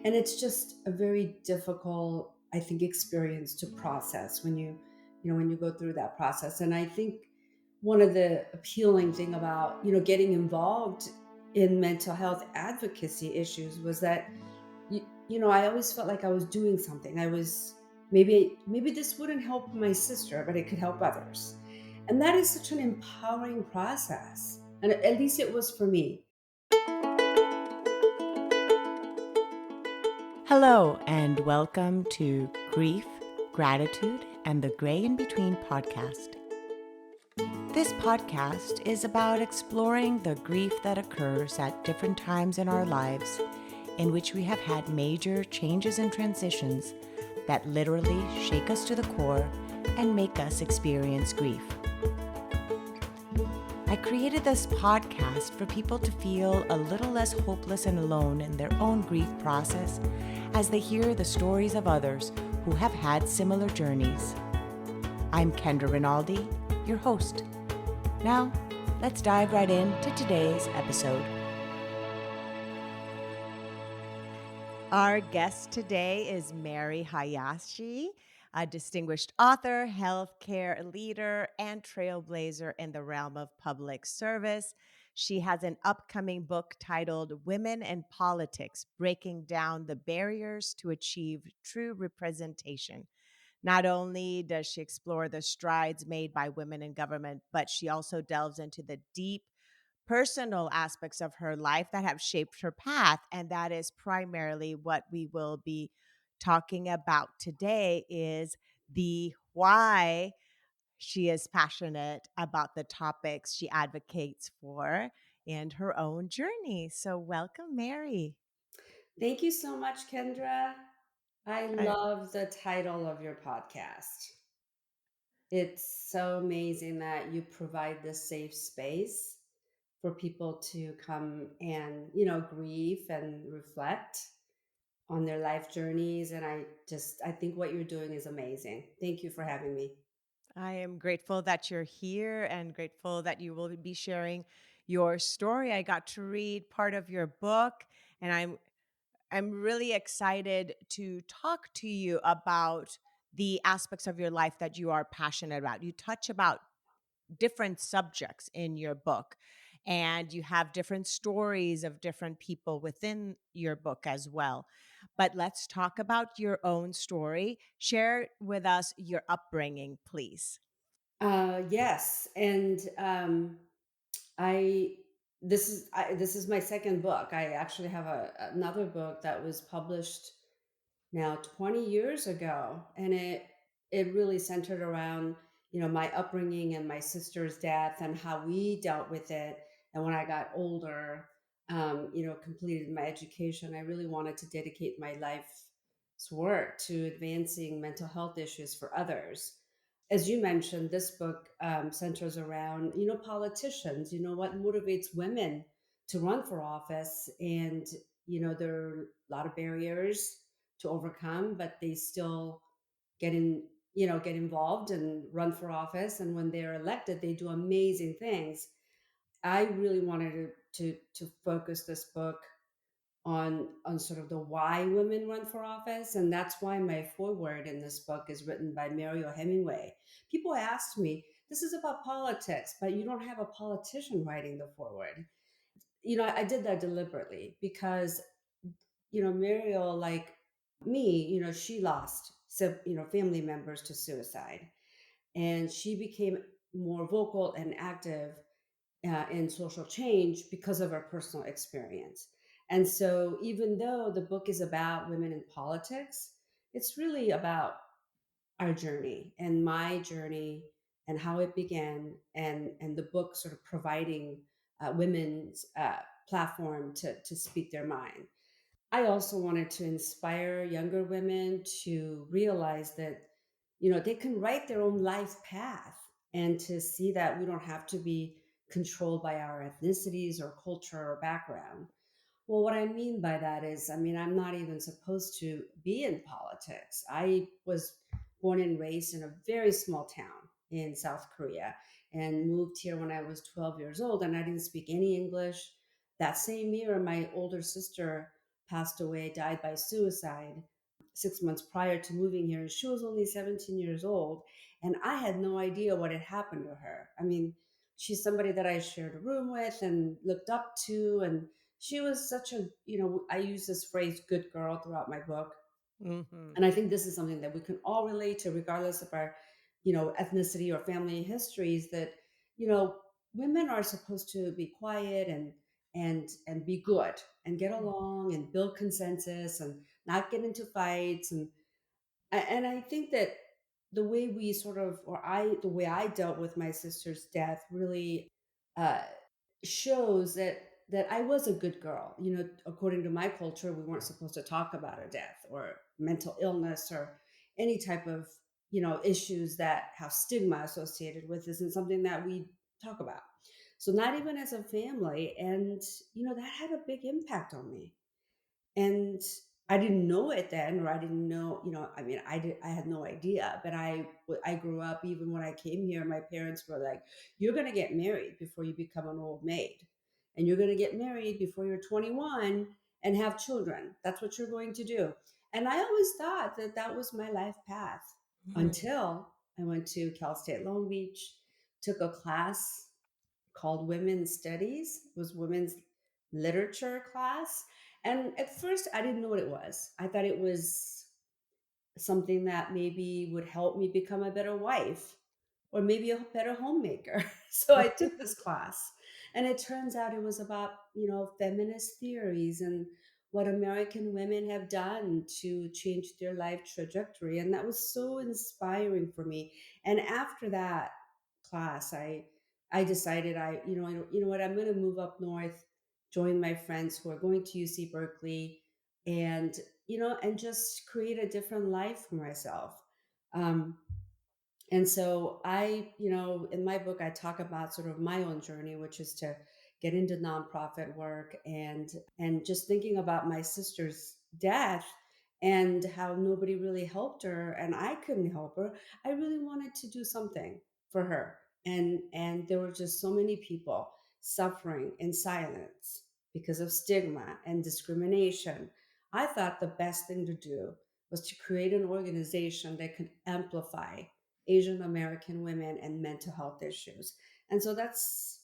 And it's just a very difficult, I think, experience to process when you go through that process. And I think one of the appealing thing about, getting involved in mental health advocacy issues was that I always felt like I was doing something. I was maybe this wouldn't help my sister, but it could help others. And that is such an empowering process. And at least it was for me. Hello, and welcome to Grief, Gratitude, and the Gray in Between podcast. This podcast is about exploring the grief that occurs at different times in our lives in which we have had major changes and transitions that literally shake us to the core and make us experience grief. I created this podcast for people to feel a little less hopeless and alone in their own grief process as they hear the stories of others who have had similar journeys. I'm Kendra Rinaldi, your host. Now, let's dive right into today's episode. Our guest today is Mary Hayashi, a distinguished author, healthcare leader, and trailblazer in the realm of public service. She has an upcoming book titled Women in Politics: Breaking Down the Barriers to Achieve True Representation. Not only does she explore the strides made by women in government, but she also delves into the deep personal aspects of her life that have shaped her path. And that is primarily what we will be talking about today, is the why she is passionate about the topics she advocates for and her own journey. So welcome, Mary. Thank you so much, Kendra. I I, love the title of your podcast. It's so amazing that you provide this safe space for people to come and, grieve and reflect on their life journeys. And I think what you're doing is amazing. Thank you for having me. I am grateful that you're here and grateful that you will be sharing your story. I got to read part of your book, and I'm really excited to talk to you about the aspects of your life that you are passionate about. You touch about different subjects in your book, and you have different stories of different people within your book as well. But let's talk about your own story. Share with us your upbringing, please. Yes, and I this is my second book. I actually have another book that was published now 20 years ago, and it really centered around my upbringing and my sister's death and how we dealt with it. And when I got older, completed my education, I really wanted to dedicate my life's work to advancing mental health issues for others. As you mentioned, this book centers around politicians, what motivates women to run for office. And there are a lot of barriers to overcome, but they still get involved and run for office. And when they're elected, they do amazing things. I really wanted to focus this book on sort of the why women run for office. And that's why my foreword in this book is written by Mario Hemingway. People asked me, this is about politics, but you don't have a politician writing the foreword. I did that deliberately because Muriel, like me, she lost family members to suicide, and she became more vocal and active in social change because of her personal experience. And so, even though the book is about women in politics, it's really about our journey and my journey and how it began, and the book sort of providing women's platform to speak their mind. I also wanted to inspire younger women to realize that, they can write their own life path, and to see that we don't have to be controlled by our ethnicities or culture or background. Well, what I mean by that is, I'm not even supposed to be in politics. I was born and raised in a very small town in South Korea and moved here when I was 12 years old, and I didn't speak any English. That same year, my older sister passed away, died by suicide 6 months prior to moving here. She was only 17 years old, and I had no idea what had happened to her. I mean, she's somebody that I shared a room with and looked up to, and she was such a, I use this phrase good girl throughout my book. Mhm. And I think this is something that we can all relate to, regardless of our, ethnicity or family histories. That you know, women are supposed to be quiet and be good and get along and build consensus and not get into fights. And I think that the way we sort of, or the way I dealt with my sister's death really uh, shows that I was a good girl. According to my culture, we weren't supposed to talk about her death or mental illness or any type of issues that have stigma associated with. Isn't something that we talk about. So not even as a family, and that had a big impact on me. And I didn't know it then, or I didn't know, I mean, I had no idea, but I grew up, even when I came here, my parents were like, you're going to get married before you become an old maid. And you're going to get married before you're 21 and have children. That's what you're going to do. And I always thought that that was my life path Mhm. until I went to Cal State Long Beach, took a class called Women's Studies. It was women's literature class. And at first, I didn't know what it was. I thought it was something that maybe would help me become a better wife or maybe a better homemaker. So I took this class, and it turns out it was about, feminist theories and what American women have done to change their life trajectory. And that was so inspiring for me. And after that class, I decided you know what, I'm going to move up north, join my friends who are going to UC Berkeley, and and just create a different life for myself. Um, and so in my book, I talk about sort of my own journey, which is to get into nonprofit work, and just thinking about my sister's death and how nobody really helped her and I couldn't help her. I really wanted to do something for her. And there were just so many people suffering in silence because of stigma and discrimination. I thought the best thing to do was to create an organization that could amplify Asian American women and mental health issues. And so that's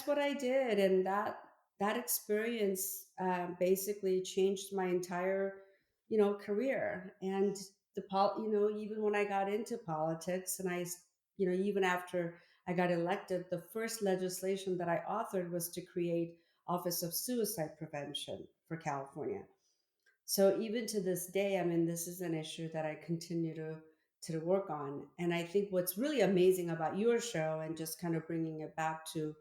what I did, and that experience basically changed my entire career. And even when I got into politics, and even after I got elected, the first legislation that I authored was to create Office of Suicide Prevention for California. So even to this day, I mean, this is an issue that I continue to work on. And I think what's really amazing about your show, and just kind of bringing it back to,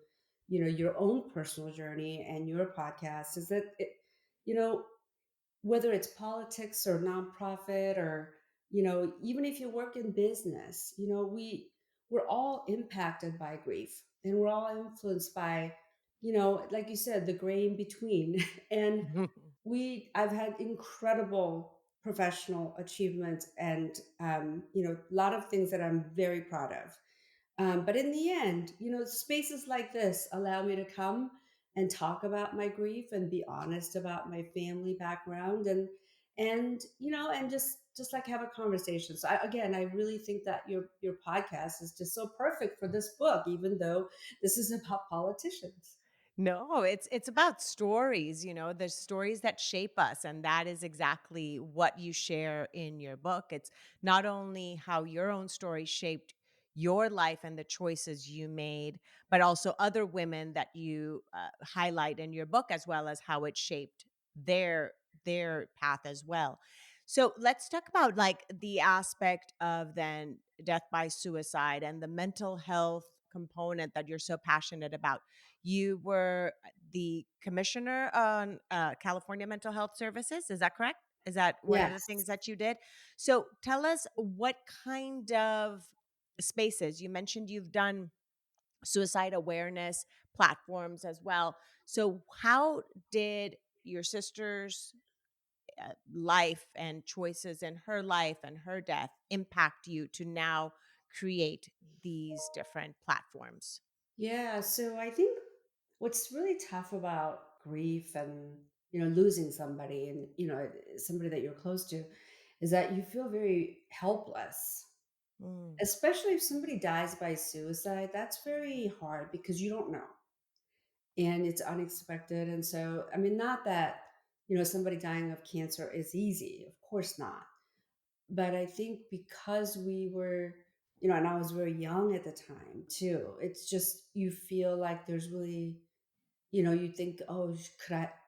your own personal journey and your podcast, is that you know, whether it's politics or nonprofit, or even if you work in business, we're all impacted by grief, and we're all influenced by, like you said, the gray in between. And I've had incredible professional achievements, and a lot of things that I'm very proud of. But in the end, spaces like this allow me to come and talk about my grief and be honest about my family background, and just like have a conversation. So again, I really think that your podcast is just so perfect for this book, even though this is about politicians. No, it's about stories, the stories that shape us, and that is exactly what you share in your book. It's not only how your own story shaped your life and the choices you made, but also other women that you highlight in your book, as well as how it shaped their path as well. So let's talk about like the aspect of then death by suicide and the mental health component that you're so passionate about. You were the commissioner on California Mental Health Services. Is that correct? Is that one of the things Yes. that you did? So tell us what kind of spaces you mentioned you've done suicide awareness platforms as well. So, how did your sister's life and choices in her life and her death impact you to now create these different platforms? Yeah, so I think what's really tough about grief and losing somebody, and somebody that you're close to, is that you feel very helpless, Mm, especially if somebody dies by suicide. That's very hard because you don't know, and it's unexpected. And so, I mean, not that somebody dying of cancer is easy, of course not. But I think because we were, and I was very young at the time too, it's just you feel like there's really, you think, "Oh,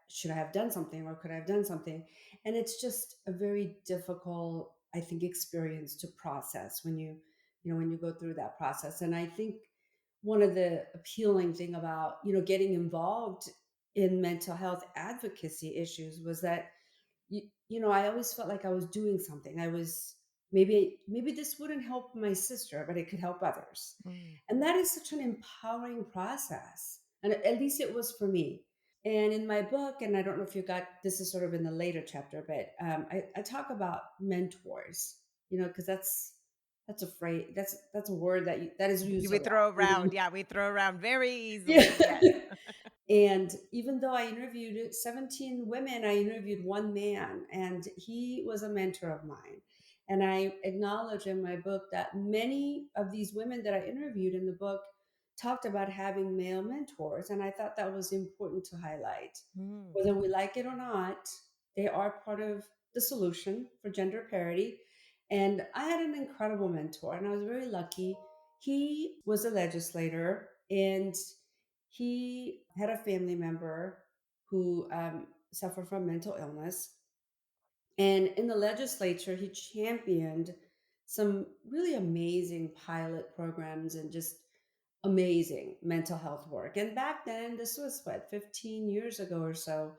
should I have done something, or could I have done something?" And it's just a very difficult, I think, experience to process when you go through that process. And I think one of the appealing thing about, getting involved in mental health advocacy issues was that I always felt like I was doing something. I was maybe this wouldn't help my sister, but it could help others. mm. And that is such an empowering process. And at least it was for me. And in my book, and I don't know if you got this is sort of in the later chapter, but I talk about mentors, because that's a phrase, that's a word that is used a We lot. throw around, yeah, we throw around very easily, Yeah. yes. And even though I interviewed 17 women, I interviewed one man, and he was a mentor of mine. And I acknowledge in my book that many of these women that I interviewed in the book talked about having male mentors. And I thought that was important to highlight. Mm. Whether we like it or not, they are part of the solution for gender parity. And I had an incredible mentor, and I was very lucky. He was a legislator, and he had a family member who suffered from mental illness. And in the legislature, he championed some really amazing pilot programs and just amazing mental health work. And back then, this was what, 15 years ago or so,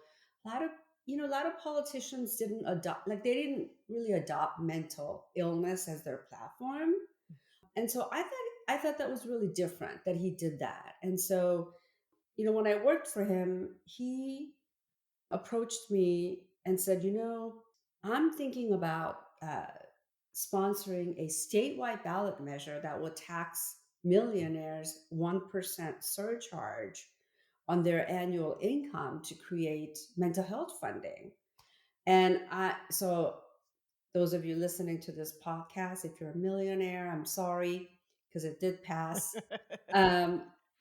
a lot of a lot of politicians didn't adopt, like they didn't really adopt mental illness as their platform. And so I thought that was really different that he did that. And so, when I worked for him, he approached me and said, I'm thinking about sponsoring a statewide ballot measure that will tax millionaires 1% surcharge on their annual income to create mental health funding. And so those of you listening to this podcast, if you're a millionaire, I'm sorry, because it did pass.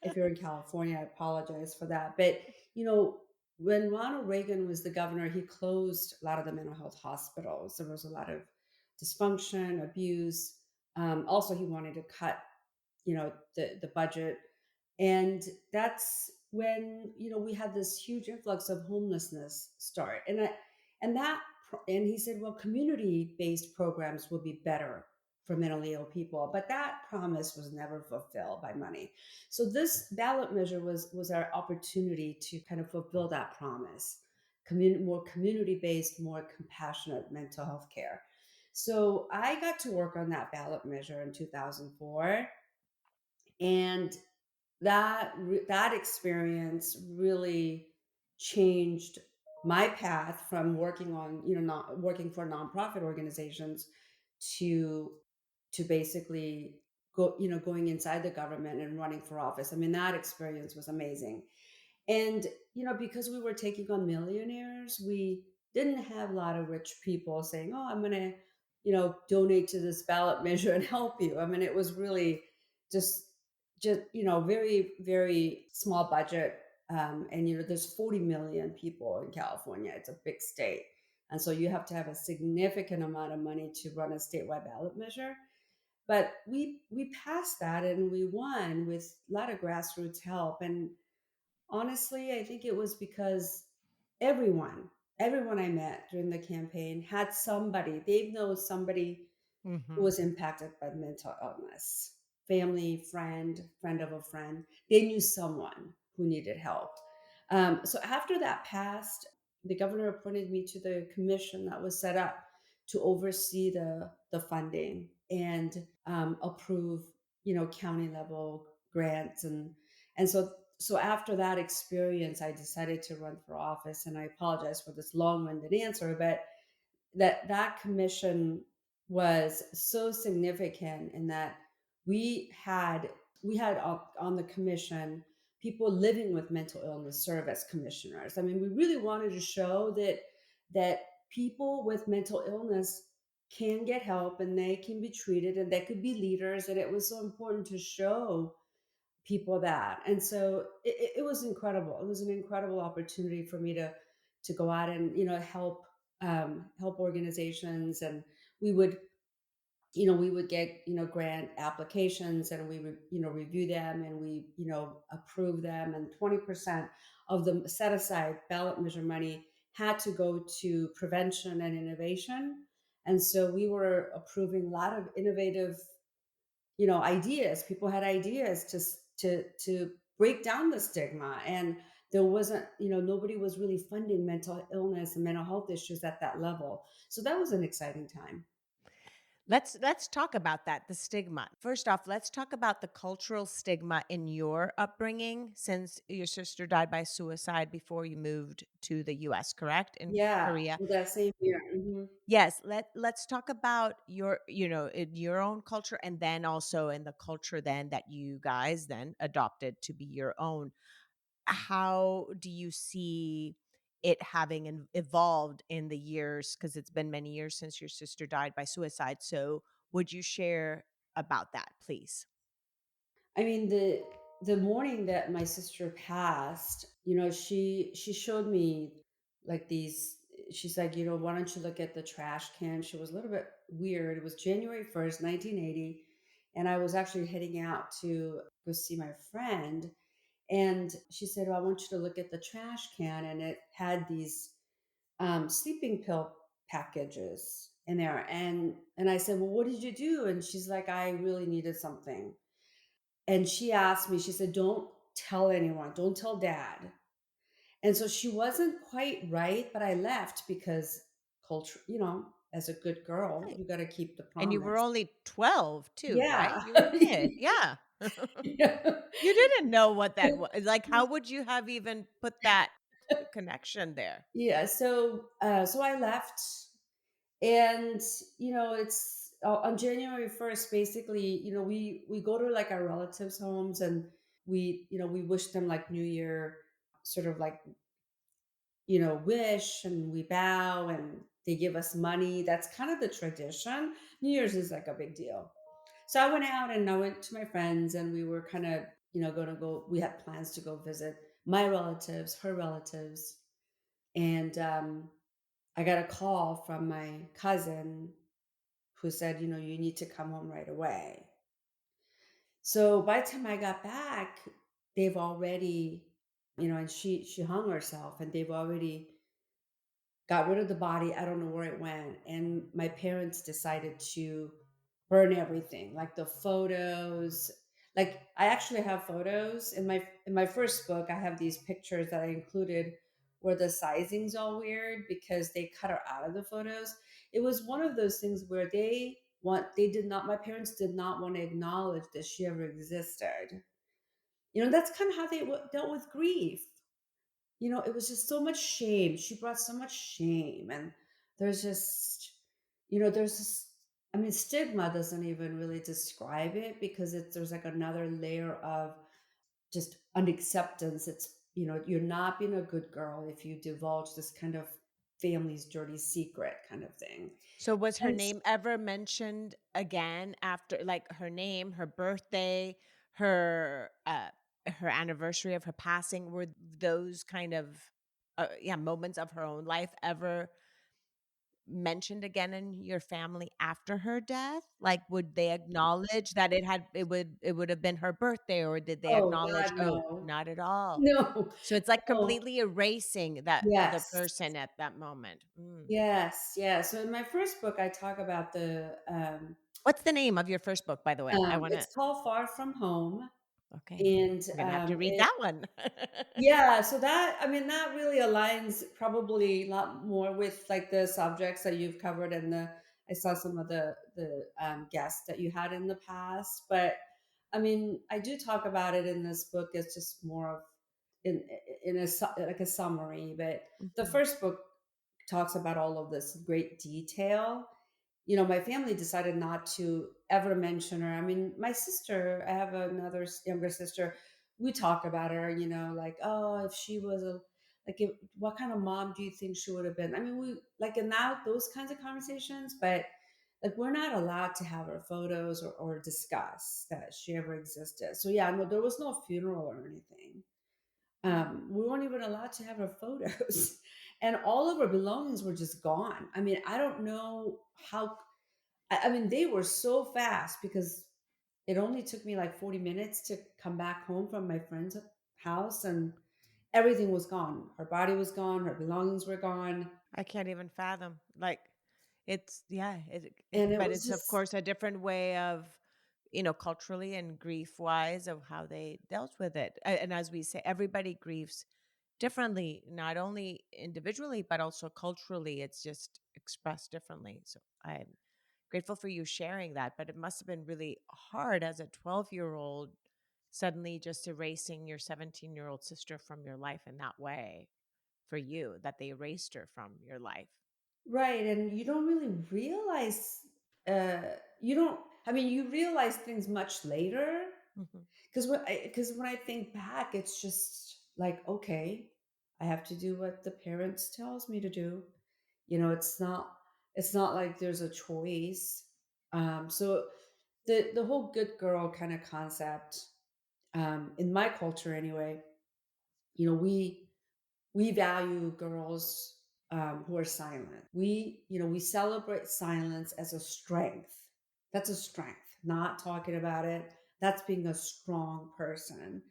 If you're in California, I apologize for that. But, you know, when Ronald Reagan was the governor, he closed a lot of the mental health hospitals. There was a lot of dysfunction, abuse. Also, he wanted to cut, the budget. And that's when, we had this huge influx of homelessness start. And he said, well, community-based programs will be better for mentally ill people. But that promise was never fulfilled by money. So this ballot measure was our opportunity to kind of fulfill that promise. More community-based, more compassionate mental health care. So I got to work on that ballot measure in 2004. And that experience really changed my path from working on, not working for nonprofit organizations to basically going inside the government and running for office. I mean, that experience was amazing. And, because we were taking on millionaires, we didn't have a lot of rich people saying, oh, I'm going to, donate to this ballot measure and help you. I mean, it was really just, very, very small budget. And, there's 40 million people in California. It's a big state. And so you have to have a significant amount of money to run a statewide ballot measure. But we passed that and we won with a lot of grassroots help. And honestly, I think it was because everyone I met during the campaign had somebody, they know somebody who Mhm. was impacted by mental illness. Family, friend of a friend. They knew someone who needed help. So after that passed, the governor appointed me to the commission that was set up to oversee the funding and approve, county level grants. And so after that experience, I decided to run for office. And I apologize for this long-winded answer, but that commission was so significant in that we had on the commission people living with mental illness serve as commissioners. I mean, we really wanted to show that people with mental illness can get help and they can be treated and they could be leaders. And it was so important to show people that. And so it was incredible. It was an incredible opportunity for me to go out and help help organizations. And we would we would get grant applications and we would review them and we approve them, and 20% of the set aside ballot measure money had to go to prevention and innovation. And so we were approving a lot of innovative ideas. People had ideas to break down the stigma. And there wasn't nobody was really funding mental illness and mental health issues at that level. So that was an exciting time. Let's talk about that, the stigma. First off, let's talk about the cultural stigma in your upbringing since your sister died by suicide before you moved to the US, correct? In Yeah, Korea. that same year. Mhm. Yes, let's talk about your, in your own culture and then also in the culture then that you guys then adopted to be your own. How do you see it having evolved in the years? Because it's been many years since your sister died by suicide. So, would you share about that, please? I mean, the morning that my sister passed, she showed me like these. She's like, why don't you look at the trash can? She was a little bit weird. It was January 1st, 1980, and I was actually heading out to go see my friend. And she said, "Oh, I want you to look at the trash can," and it had these sleeping pill packages in there. And I said, "Well, what did you do?" And she's like, "I really needed something." And she asked me, she said, "Don't tell anyone, don't tell dad." And so she wasn't quite right, but I left because culture, as a good girl, Right. you got to keep the And you were promise. only 12 too, right? Yeah. You were a kid. Yeah. Yeah. You didn't know what that was. Like, how would you have even put that connection there? Yeah. So I left. And it's on January 1st, basically, we go to like our relatives' homes, and we wish them like New Year, sort of like wish, and we bow and they give us money. That's kind of the tradition. New Year's is like a big deal. So I went out and I went to my friends, and we were kind of, going to go, we had plans to go visit my relatives, her relatives. And I got a call from my cousin who said, you need to come home right away. So by the time I got back, they've already, and she hung herself, and they've already got rid of the body. I don't know where it went. And my parents decided to burn everything, like the photos. Like I actually have photos in my first book. I have these pictures that I included where the sizing's all weird because they cut her out of the photos. It was one of those things where they did not my parents did not want to acknowledge that she ever existed. That's kind of how they dealt with grief. It was just so much shame. She brought so much shame. And there's just, there's just, I mean, stigma doesn't even really describe it because there's like another layer of just unacceptance. It's, you're not being a good girl if you divulge this kind of family's dirty secret kind of thing. So was her And name ever mentioned again after, like, her name, her birthday, her anniversary of her passing? Were those kind of yeah, moments of her own life ever mentioned again in your family after her death? Like, would they acknowledge that it would have been her birthday, or did they oh acknowledge, God, "Oh, no. not at all." No. So it's like No. completely erasing that other Yes. person at that moment. Mm. Yes. Yeah. So in my first book, I talk about What's the name of your first book, by the way? I wanna. it's called Far From Home. Okay. And I'm gonna have to read it that one. yeah, so that I mean, that really aligns probably a lot more with, like, the subjects that you've covered, and I saw some of the guests that you had in the past. But, I mean, I do talk about it in this book. It's just more of in like a summary. But the Mhm. first book talks about all of this in great detail. My family decided not to ever mention her. I mean, my sister, I have another younger sister. we talk about her, like, oh, if she was a like, if, what kind of mom do you think she would have been? I mean, we like in that those kinds of conversations, but like we're not allowed to have her photos or discuss that she ever existed. So yeah, no, there was no funeral or anything. We weren't even allowed to have her photos, and all of her belongings were just gone. I mean, I don't know how. I mean, they were so fast because it only took me like 40 minutes to come back home from my friend's house, and everything was gone. Her body was gone, her belongings were gone, I can't even fathom. Like, it's yeah, and it but was it's of just course a different way of, culturally and grief wise of how they dealt with it. And as we say, everybody grieves differently, not only individually but also culturally. It's just expressed differently. So I'm grateful for you sharing that. But it must have been really hard as a 12-year-old, suddenly just erasing your 17-year-old sister from your life in that way for you, that they erased her from your life. right. And you don't really realize, you don't, I mean, you realize things much later. Mhm. Because when I think back, it's just like, okay, I have to do what the parents tells me to do. It's not like there's a choice. So the whole good girl kind of concept, in my culture anyway, we value girls who are silent. We celebrate silence as a strength. That's a strength. Not talking about it. That's being a strong person.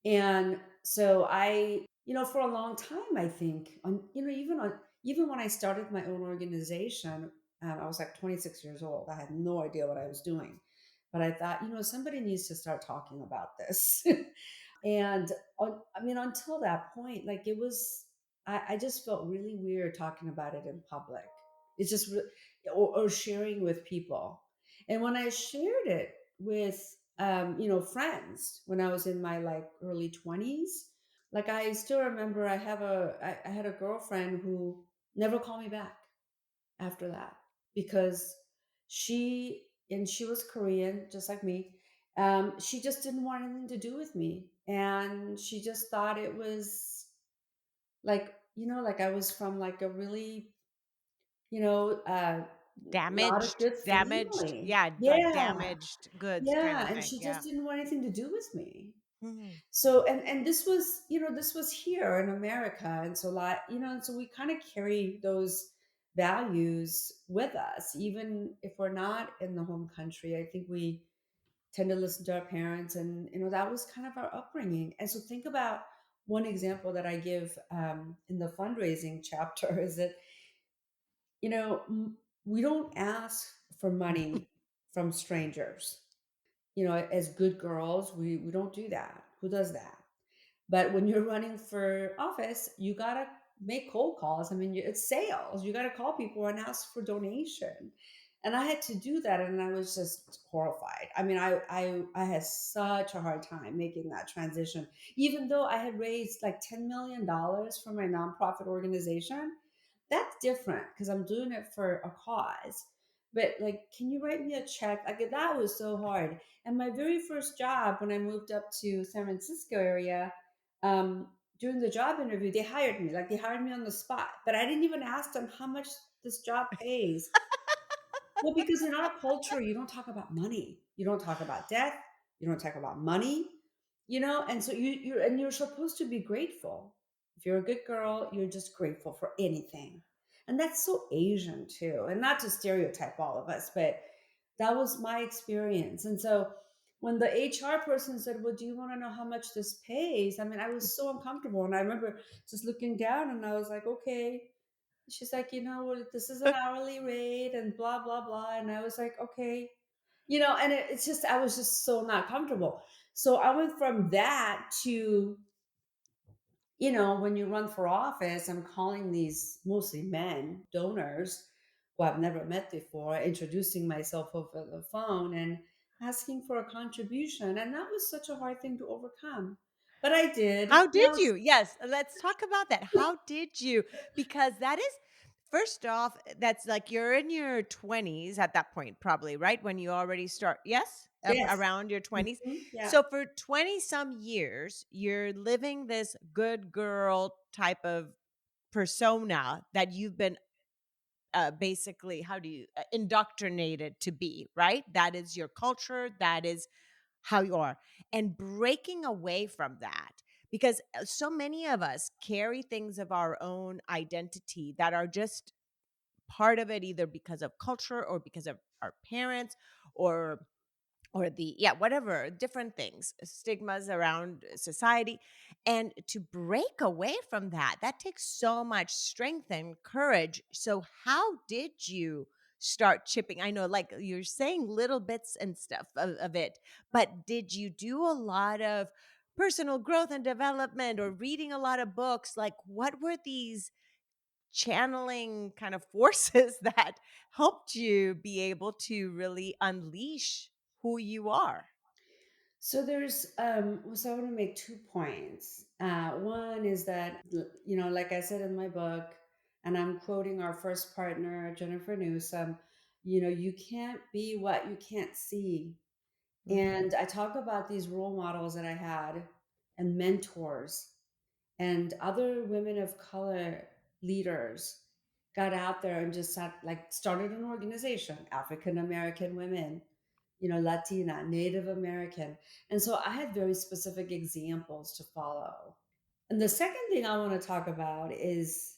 And so for a long time, I think even when I started my own organization, I was like 26 years old. I had no idea what I was doing, but I thought, somebody needs to start talking about this. And I mean, until that point, like I just felt really weird talking about it in public. It's just, or sharing with people. And when I shared it with, friends when I was in my like early 20s, like I still remember I had a girlfriend who never called me back after that because she was Korean, just like me. She just didn't want anything to do with me, and she just thought it was like like I was from like a really you know uh, not a good Damaged, family. yeah, like Yeah, damaged goods kind yeah, of and thing, she yeah. just didn't want anything to do with me. Mhm. So and this was here in America, and so and so we kind of carry those values with us even if we're not in the home country. I think we tend to listen to our parents, and that was kind of our upbringing. And so think about one example that I give in the fundraising chapter is that we don't ask for money from strangers. As good girls, we don't do that. Who does that? But when you're running for office, you gotta make cold calls. I mean, it's sales. You gotta call people and ask for donation. And I had to do that, and I was just horrified. I mean, I had such a hard time making that transition, even though I had raised like $10 million for my nonprofit organization. That's different because I'm doing it for a cause. But like, can you write me a check? Like that was so hard. And my very first job when I moved up to San Francisco area, during the job interview, they hired me. Like they hired me on the spot, but I didn't even ask them how much this job pays. Well, because in our culture, you don't talk about money. You don't talk about death. You don't talk about money. And so you're supposed to be grateful. If you're a good girl, you're just grateful for anything. And that's so Asian too. And not to stereotype all of us, but that was my experience. And so when the HR person said, "Well, do you want to know how much this pays?" I mean, I was so uncomfortable. And I remember just looking down and I was like, okay. She's like, well, this is an hourly rate and blah, blah, blah. And I was like, okay. And it's just, I was just so not comfortable. So I went from that to, when you run for office, I'm calling these mostly men donors who I've never met before, introducing myself over the phone and asking for a contribution. And that was such a hard thing to overcome. But I did. How did you? Yes, let's talk about that. How did you? Because that is First off, that's like you're in your 20s at that point, probably, right? When you already start, yes? Yes. Around your 20s. Yeah. So for 20 some years, you're living this good girl type of persona that you've been basically, how do you indoctrinated to be, right? That is your culture. That is how you are. And breaking away from that, because so many of us carry things of our own identity that are just part of it, either because of culture or because of our parents, or the, yeah, whatever, different things, stigmas around society. And to break away from that, that takes so much strength and courage. So how did you start chipping? I know, like you're saying, little bits and stuff of it, but did you do a lot of personal growth and development, or reading a lot of books? Like, what were these channeling kind of forces that helped you be able to really unleash who you are? So so I want to make 2 points. One is that, like I said in my book, and I'm quoting our first partner, Jennifer Newsom, you can't be what you can't see. Mhm, And I talk about these role models that I had and mentors and other women of color leaders got out there and just started an organization, African American women, Latina, Native American. And so I had very specific examples to follow. And the second thing I want to talk about is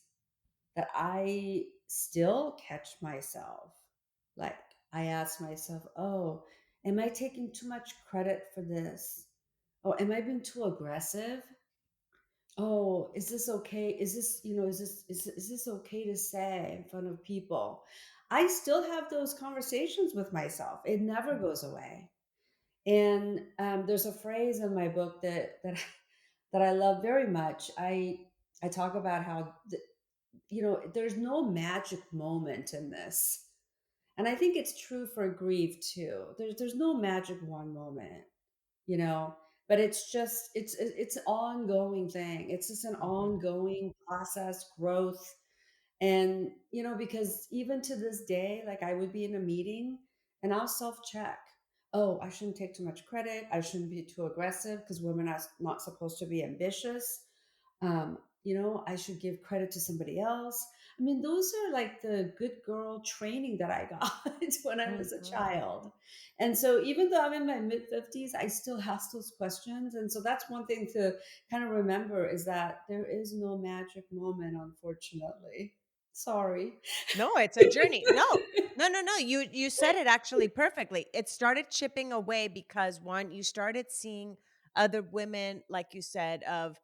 that I still catch myself. Like, I ask myself, oh, am I taking too much credit for this? Oh, am I being too aggressive? Oh, is this okay? Is this, is this okay to say in front of people? I still have those conversations with myself. It never mhm, goes away. And there's a phrase in my book that I love very much. I talk about how there's no magic moment in this, and I think it's true for grief too. There's no magic one moment, you know but it's an ongoing thing. It's just an mhm, ongoing process, growth. And because even to this day, like, I would be in a meeting and I'll self check. Oh, I shouldn't take too much credit. I shouldn't be too aggressive because women are not supposed to be ambitious. I should give credit to somebody else. I mean, those are like the good girl training that I got when I was a mhm. child. And so even though I'm in my mid 50s, I still ask those questions. And so that's one thing to kind of remember, is that there is no magic moment, unfortunately. Sorry. No, it's a journey. No. No, no, no. You said it actually perfectly. It started chipping away because, one, you started seeing other women, like you said, of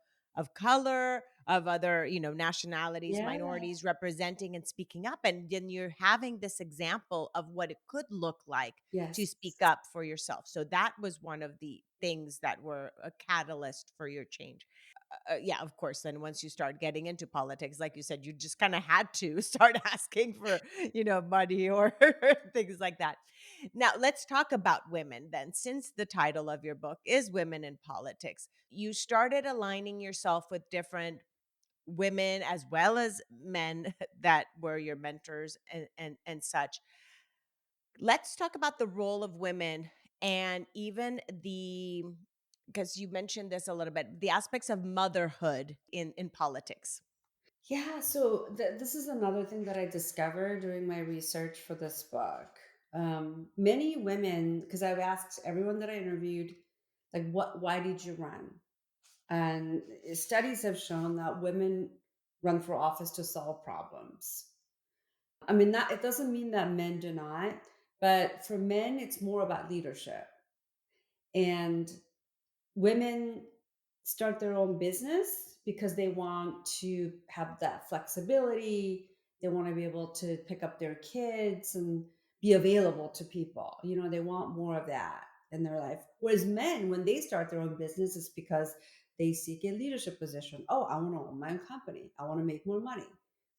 color, of other, nationalities, Yeah. minorities, representing and speaking up. And then you're having this example of what it could look like to Yes. speak up for yourself. So that was one of the things that were a catalyst for your change. Yeah, of course. Then once you start getting into politics, like you said, you just kind of had to start asking for, money or things like that. Now, let's talk about women then. Since the title of your book is Women in Politics, you started aligning yourself with different women as well as men that were your mentors and such. Let's talk about the role of women, and even the, because you mentioned this a little bit, the aspects of motherhood in politics. Yeah, so this is another thing that I discovered during my research for this book. Many women, because I've asked everyone that I interviewed, like, why did you run? And studies have shown that women run for office to solve problems. I mean, that it doesn't mean that men do not, but for men, it's more about leadership. And women start their own business because they want to have that flexibility. They want to be able to pick up their kids and be available to people. They want more of that in their life. Whereas men, when they start their own business, it's because they seek a leadership position. Oh, I want to own my own company. I want to make more money.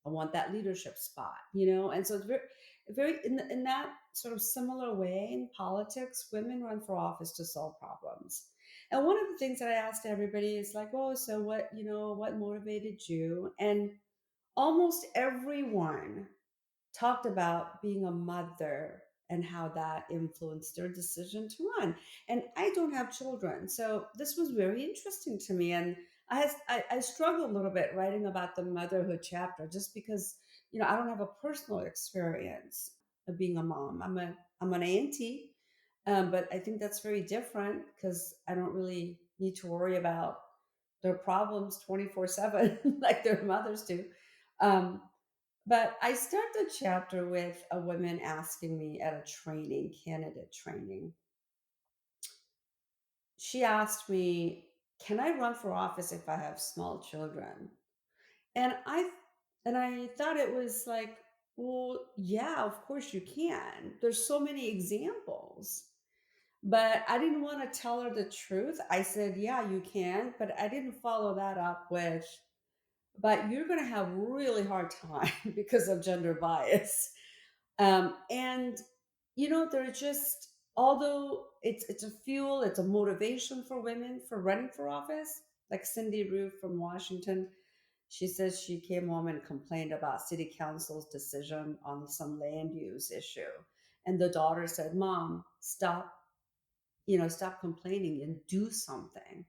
I want that leadership spot. And so it's very in that sort of similar way in politics, women run for office to solve problems. And one of the things that I asked everybody is like, oh, so what motivated you? And almost everyone talked about being a mother and how that influenced their decision to run. And I don't have children, so this was very interesting to me. And I struggled a little bit writing about the motherhood chapter just because I don't have a personal experience of being a mom. I'm an auntie, but I think that's very different because I don't really need to worry about their problems 24/7 like their mothers do. Um, but I start the chapter with a woman asking me at a training, candidate training. She asked me, "Can I run for office if I have small children?" And I thought it was like, "Well, yeah, of course you can. There's so many examples." But I didn't want to tell her the truth. I said, "Yeah, you can," but I didn't follow that up with, "But you're going to have really hard time because of gender bias." And they're just although it's a fuel, it's a motivation for women for running for office. Like Cindy Roof from Washington, she says she came home and complained about city council's decision on some land use issue, and the daughter said, "Mom, stop complaining and do something."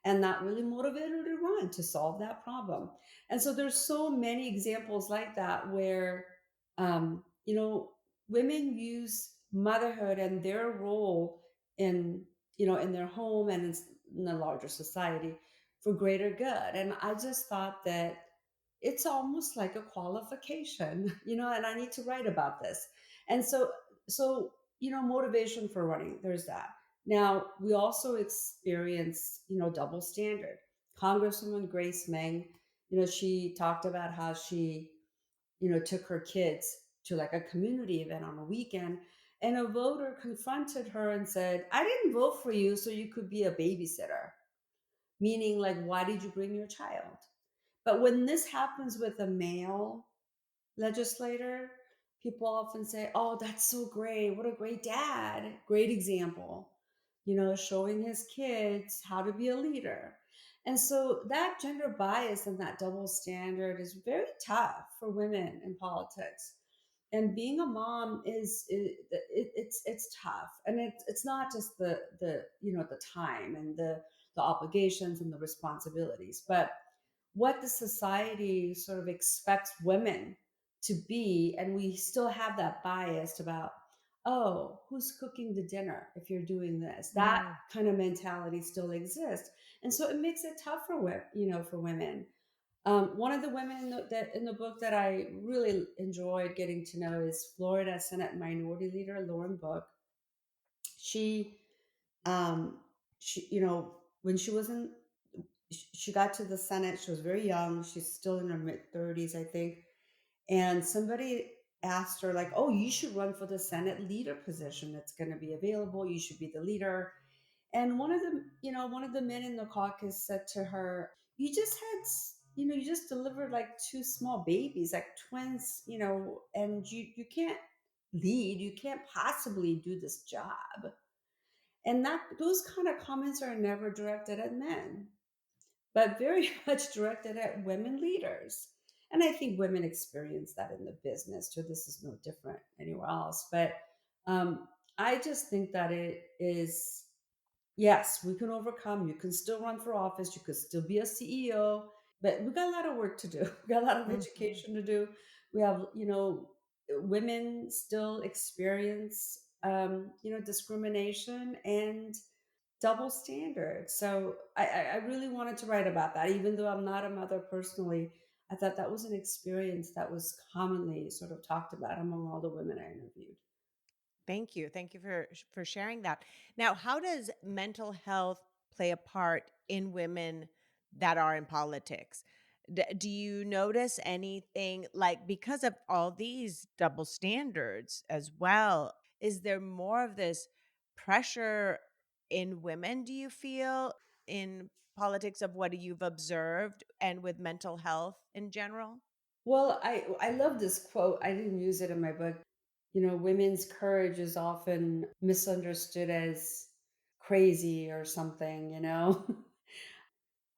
And that really motivated her to run to solve that problem. And so there's so many examples like that where, women use motherhood and their role in their home and in the larger society for greater good. And I just thought that it's almost like a qualification, and I need to write about this. And so motivation for running, there's that. Now, we also experience, double standard. Congresswoman Grace Meng, she talked about how she, took her kids to like a community event on a weekend, and a voter confronted her and said, "I didn't vote for you so you could be a babysitter." Meaning, like, why did you bring your child? But when this happens with a male legislator, people often say, "Oh, that's so great. What a great dad. Great example." Showing his kids how to be a leader. And so that gender bias and that double standard is very tough for women in politics. And being a mom it's tough, and it's not just the time and the obligations and the responsibilities, but what the society sort of expects women to be. And we still have that bias about, oh, who's cooking the dinner if you're doing this? That Mm. kind of mentality still exists. And so it makes it tough for women. One of the women in the book that I really enjoyed getting to know is Florida Senate Minority Leader Lauren Book. She, when she was in, she got to the Senate. She was very young. She's still in her mid 30s, I think. And somebody asked her, like, "Oh, you should run for the Senate leader position. That's going to be available. You should be the leader." And one of the men in the caucus said to her, you just delivered like two small babies, like twins, and you can't lead. You can't possibly do this job. And those kind of comments are never directed at men, but very much directed at women leaders. And I think women experience that in the business too. This is no different anywhere else. But I just think that it is, yes, we can overcome. You can still run for office. You could still be a CEO, but we got a lot of work to do. We got a lot of Mhm. education to do. We have, women still experience, discrimination and double standards. So I really wanted to write about that, even though I'm not a mother personally. I thought that was an experience that was commonly sort of talked about among all the women I interviewed. Thank you. Thank you for sharing that. Now, how does mental health play a part in women that are in politics? Do you notice anything like because of all these double standards as well? Is there more of this pressure in women, do you feel, in politics of what you've observed and with mental health in general? Well, I love this quote. I didn't use it in my book. Women's courage is often misunderstood as crazy or something.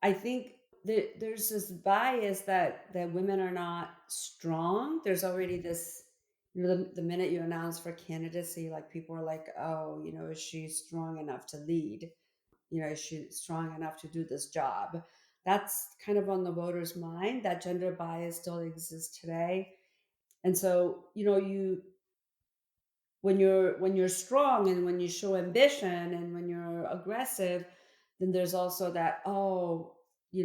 I think there's this bias that women are not strong. There's already this, the minute you announce for candidacy, like people are like, oh, is she strong enough to lead? Is she strong enough to do this job? That's kind of on the voters' mind. That gender bias still exists today. And so, when you're strong and when you show ambition and when you're aggressive, then there's also that, oh,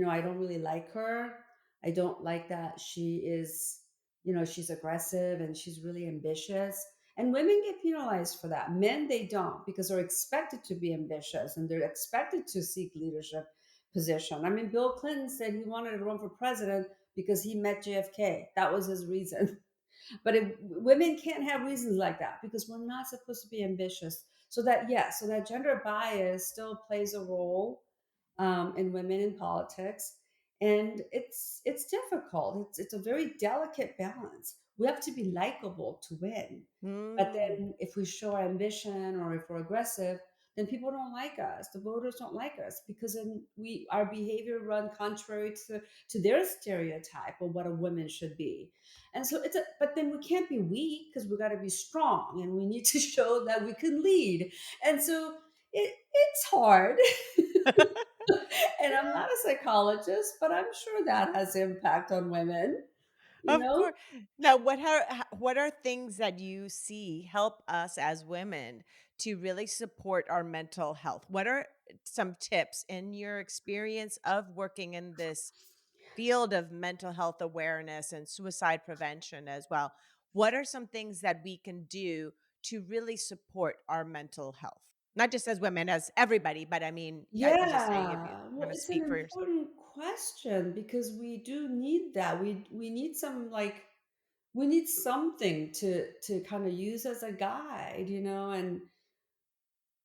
I don't really like her. I don't like that she is, she's aggressive and she's really ambitious. And women get penalized for that. Men, they don't, because they're expected to be ambitious and they're expected to seek leadership position. I mean, Bill Clinton said he wanted to run for president because he met JFK. That was his reason. But women can't have reasons like that because we're not supposed to be ambitious. So that gender bias still plays a role in women in politics, and it's difficult. It's a very delicate balance. We have to be likable to win, but Mm. then if we show ambition or if we're aggressive, then people don't like us. The voters don't like us because then our behavior run contrary to their stereotype of what a woman should be. And so but then we can't be weak because we got to be strong and we need to show that we can lead. And so it's hard. And I'm not a psychologist, but I'm sure that has impact on women, you Of know? course. Now, what are things that you see help us as women to really support our mental health? What are some tips in your experience of working in this field of mental health awareness and suicide prevention as well? What are some things that we can do to really support our mental health? Not just as women, as everybody, but I mean, I was just saying if you Yeah. Well, want to it's an speak for yourself. important question because we do need that. We need we need something to kind of use as a guide, and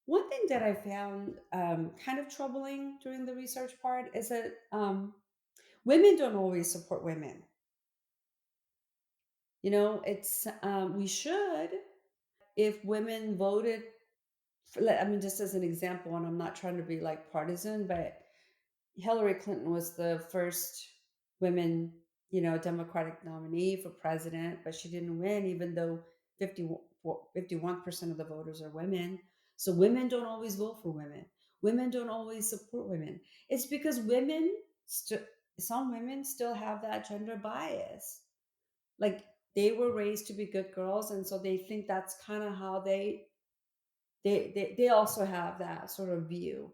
one thing that I found kind of troubling during the research part is that women don't always support women. It's we should, if women voted I mean, just as an example, and I'm not trying to be like partisan, but Hillary Clinton was the first women, Democratic nominee for president, but she didn't win, even though 51% of the voters are women. So women don't always vote for women. Women don't always support women. It's because some women still have that gender bias. Like they were raised to be good girls, and so they think that's kind of how they also have that sort of view.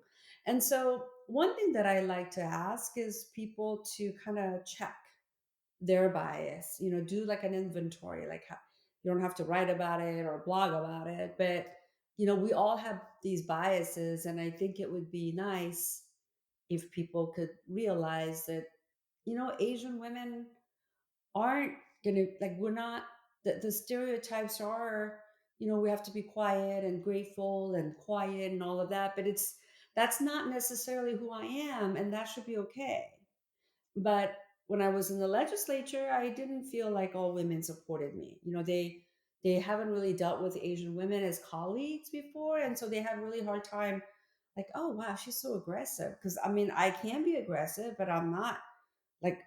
And so one thing that I like to ask is people to kind of check their bias, do like an inventory, like you don't have to write about it or blog about it, but we all have these biases, and I think it would be nice if people could realize that Asian women aren't gonna, like, we're not, the stereotypes are, we have to be quiet and grateful and quiet and all of that, but that's not necessarily who I am, and that should be okay. But when I was in the legislature, I didn't feel like all women supported me. They haven't really dealt with Asian women as colleagues before, and so they have a really hard time, like, oh wow, she's so aggressive, because I mean, I can be aggressive, but I'm not like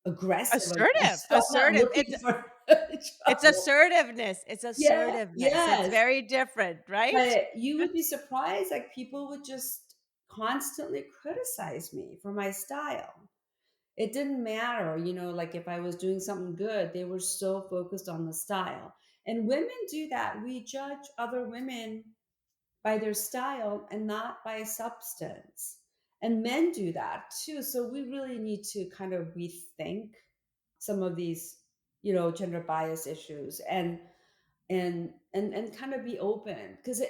aggressive, Assertive, so I'm not assertive. looking for It's trouble. assertiveness. It's Yeah, assertiveness. It's yes, very different, right? but you would be surprised, like, people would just constantly criticize me for my style. It didn't matter, like, if I was doing something good, they were so focused on the style. And women do that. We judge other women by their style and not by substance. And men do that too. So we really need to kind of rethink some of these, gender bias issues, and kind of be open, because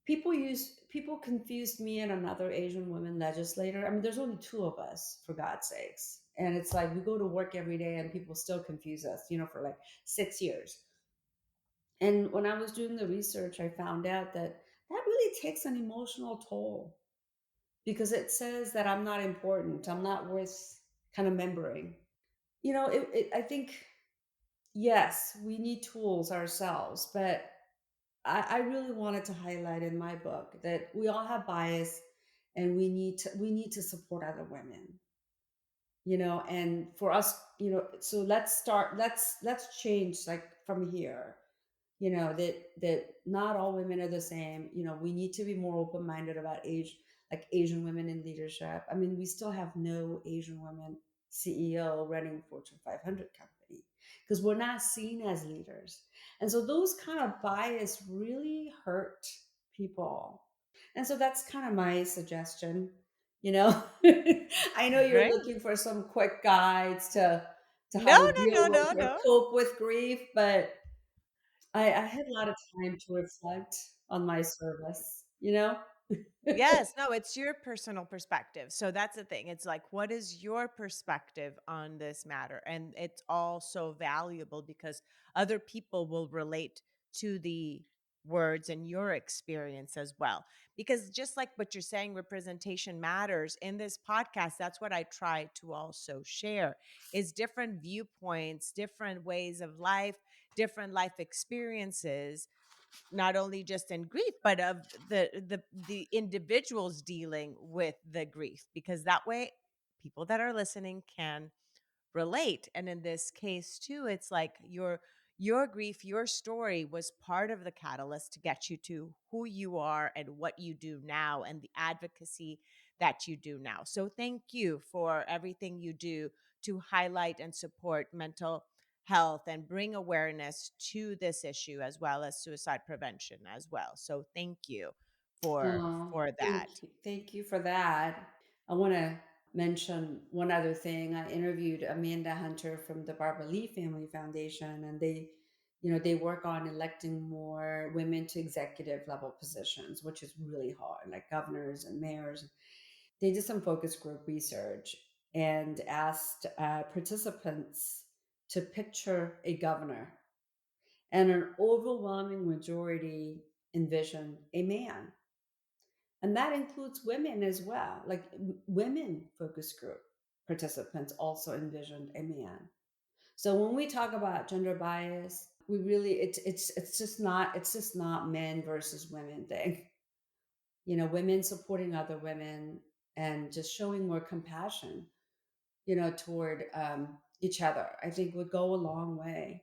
people confused me and another Asian woman legislator. I mean, there's only two of us, for God's sakes. And it's like we go to work every day and people still confuse us, for like 6 years. And when I was doing the research, I found out that that really takes an emotional toll because it says that I'm not important, I'm not worth kind of remembering. I think, yes, we need tools ourselves, but I really wanted to highlight in my book that we all have bias and we need to support other women. and for us, so let's change like from here, that not all women are the same. We need to be more open-minded about Asian women in leadership. I mean, we still have no Asian women CEO running Fortune 500 company because we're not seen as leaders. And so those kind of bias really hurt people. And so that's kind of my suggestion, you know. I know you're Great. looking for some quick guides to how No, to no, deal no, with no, or no. cope with grief, but I had a lot of time to reflect on my service. Yes, no, it's your personal perspective. So that's the thing. It's like, what is your perspective on this matter? And it's all so valuable because other people will relate to the words and your experience as well. Because just like what you're saying, representation matters in this podcast. That's what I try to also share is different viewpoints, different ways of life, different life experiences, not only just in grief but of the individuals dealing with the grief, because that way people that are listening can relate. And in this case too, it's like your grief, your story was part of the catalyst to get you to who you are and what you do now and the advocacy that you do now. So thank you for everything you do to highlight and support mental health and bring awareness to this issue as well as suicide prevention as well. So thank you Oh, for that. thank you for that. I want to mention one other thing. I interviewed Amanda Hunter from the Barbara Lee Family Foundation, and they work on electing more women to executive level positions, which is really hard, like governors and mayors. They did some focus group research and asked participants to picture a governor, and an overwhelming majority envisioned a man. And that includes women as well. Like women focus group participants also envisioned a man. So when we talk about gender bias, we really it's just not men versus women thing. Women supporting other women and just showing more compassion, toward each other, I think would go a long way.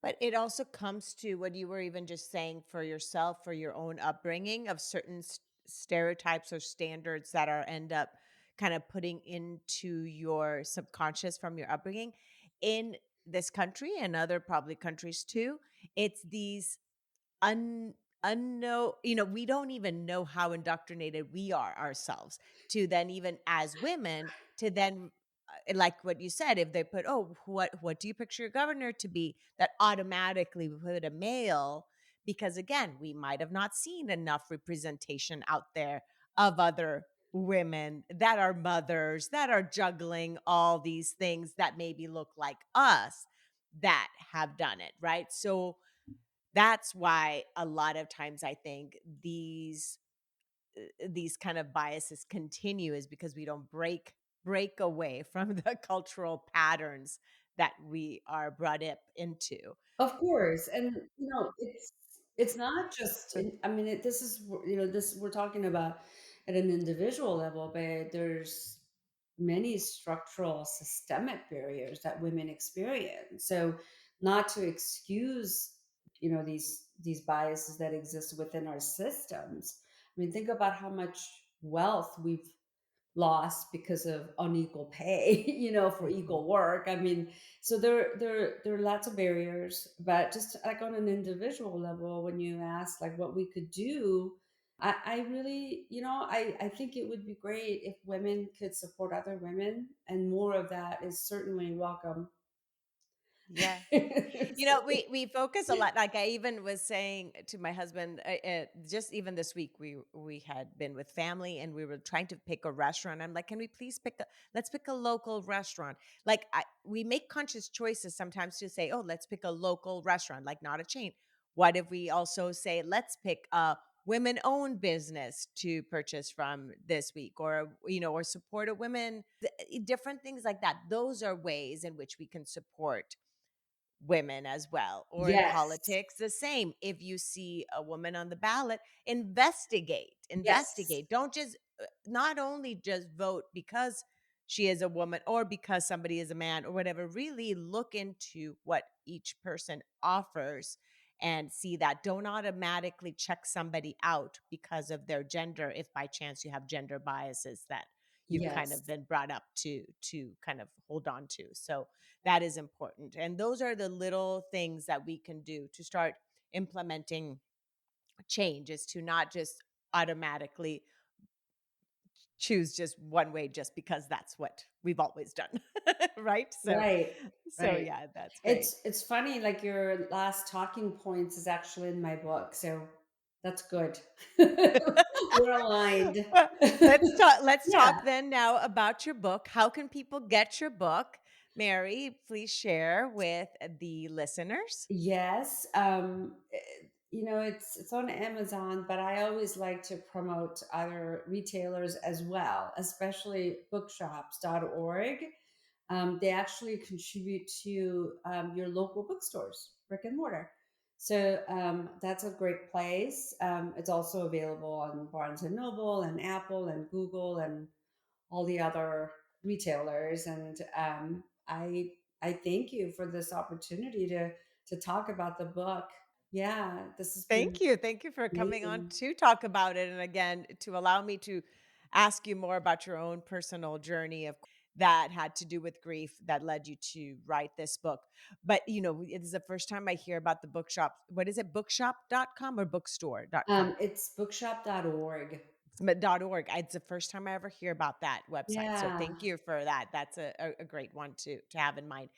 But it also comes to what you were even just saying for yourself, for your own upbringing of certain stereotypes or standards that are end up kind of putting into your subconscious from your upbringing in this country and other probably countries too. It's these un unknow we don't even know how indoctrinated we are ourselves to then, even as women, to then like what you said, if they put, oh, what do you picture your governor to be, that automatically we put a male, because again we might have not seen enough representation out there of other women that are mothers that are juggling all these things that maybe look like us that have done it right. So that's why a lot of times I think these kind of biases continue, is because we don't break away from the cultural patterns that we are brought up into. Of course, and it's not just So in, I mean, this is this we're talking about at an individual level, but there's many structural systemic barriers that women experience. So not to excuse, these biases that exist within our systems. I mean, think about how much wealth we've lost because of unequal pay, for mhm. equal work. I mean, so there are lots of barriers, but just like on an individual level, when you ask like what we could do, I really, I think it would be great if women could support other women, and more of that is certainly welcome. Yeah. So- We focus a lot. Like I even was saying to my husband, just even this week, we had been with family and we were trying to pick a restaurant. I'm like, can we please let's pick a local restaurant. Like we make conscious choices sometimes to say, oh, let's pick a local restaurant, like not a chain. What if we also say, let's pick a women-owned business to purchase from this week, or or support a women, different things like that. Those are ways in which we can support women as well. Or in yes, politics, the same. If you see a woman on the ballot, investigate, yes, investigate. Don't just not only just vote because she is a woman or because somebody is a man or whatever. Really look into what each person offers and see that. Don't automatically check somebody out because of their gender if by chance you have gender biases that you've kind of Yes. been brought up to kind of hold on to. So that is important. And those are the little things that we can do to start implementing change, is to not just automatically choose just one way just because that's what we've always done. Right? So Right. Right. yeah, that's great. It's funny, like your last talking points is actually in my book, so that's good. We're aligned. Well, let's Yeah. talk then now about your book. How can people get your book? Mary, please share with the listeners. Yes. It's on Amazon, but I always like to promote other retailers as well, especially bookshops.org. They actually contribute to your local bookstores, brick and mortar. So that's a great place. It's also available on Barnes and Noble and Apple and Google and all the other retailers. And I thank you for this opportunity to talk about the book. Yeah, this has Thank been you. Thank you for coming on amazing. to talk about it. And again, to allow me to ask you more about your own personal journey of that had to do with grief that led you to write this book. But, it is the first time I hear about the bookshop. What is it? Bookshop.com or bookstore.com? It's bookshop.org. .org. It's the first time I ever hear about that website. So Yeah. thank you for that. That's a great one to have in mind.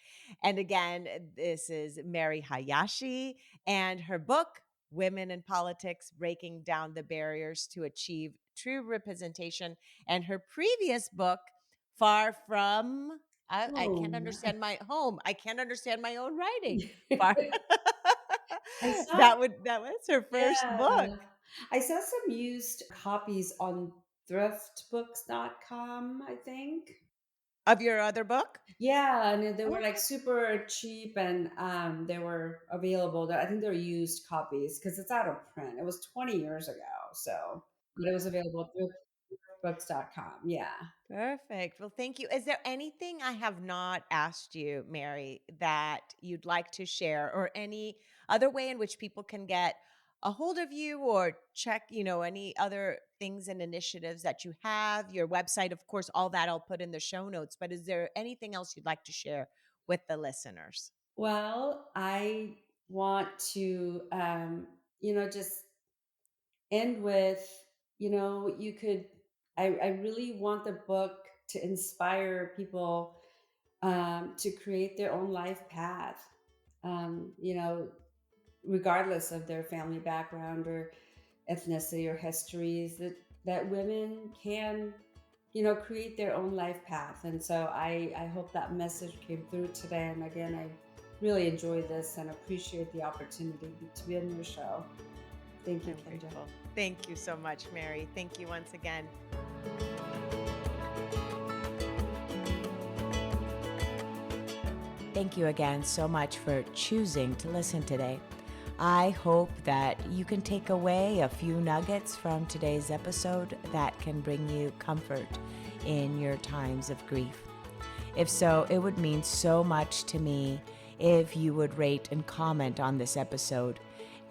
And again, this is Mary Hayashi and her book, Women in Politics, Breaking Down the Barriers to Achieve True Representation. And her previous book, Far From I can't Home. understand my home. I can't understand my own writing. Far I saw that was her first book. Yeah. I saw some used copies on thriftbooks.com, I think. Of your other book? Yeah, and they were like Okay. super cheap and they were available. I think they're used copies because it's out of print. It was 20 years ago, so but it was available through thriftbooks.com. Yeah. Perfect. Well, thank you. Is there anything I have not asked you, Mary, that you'd like to share, or any other way in which people can get a hold of you or check, any other things and initiatives that you have, your website, of course, all that I'll put in the show notes. But is there anything else you'd like to share with the listeners? Well, I want to just end with, you could I really want the book to inspire people to create their own life path. Um, you know, Regardless of their family background or ethnicity or histories, that women can create their own life path. And so I hope that message came through today. And again, I really enjoyed this and appreciate the opportunity to be on your show. Thank you, I'm Kendra. grateful. Thank you so much, Mary. Thank you once again. Thank you again so much for choosing to listen today. I hope that you can take away a few nuggets from today's episode that can bring you comfort in your times of grief. If so, it would mean so much to me if you would rate and comment on this episode.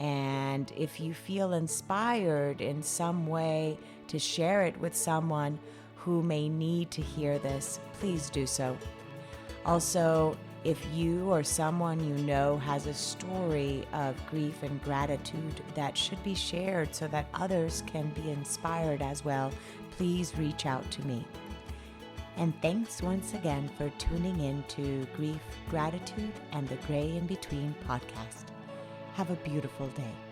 And if you feel inspired in some way to share it with someone who may need to hear this, please do so. Also, if you or someone you know has a story of grief and gratitude that should be shared so that others can be inspired as well, please reach out to me. And thanks once again for tuning in to Grief, Gratitude, and the Gray in Between podcast. Have a beautiful day.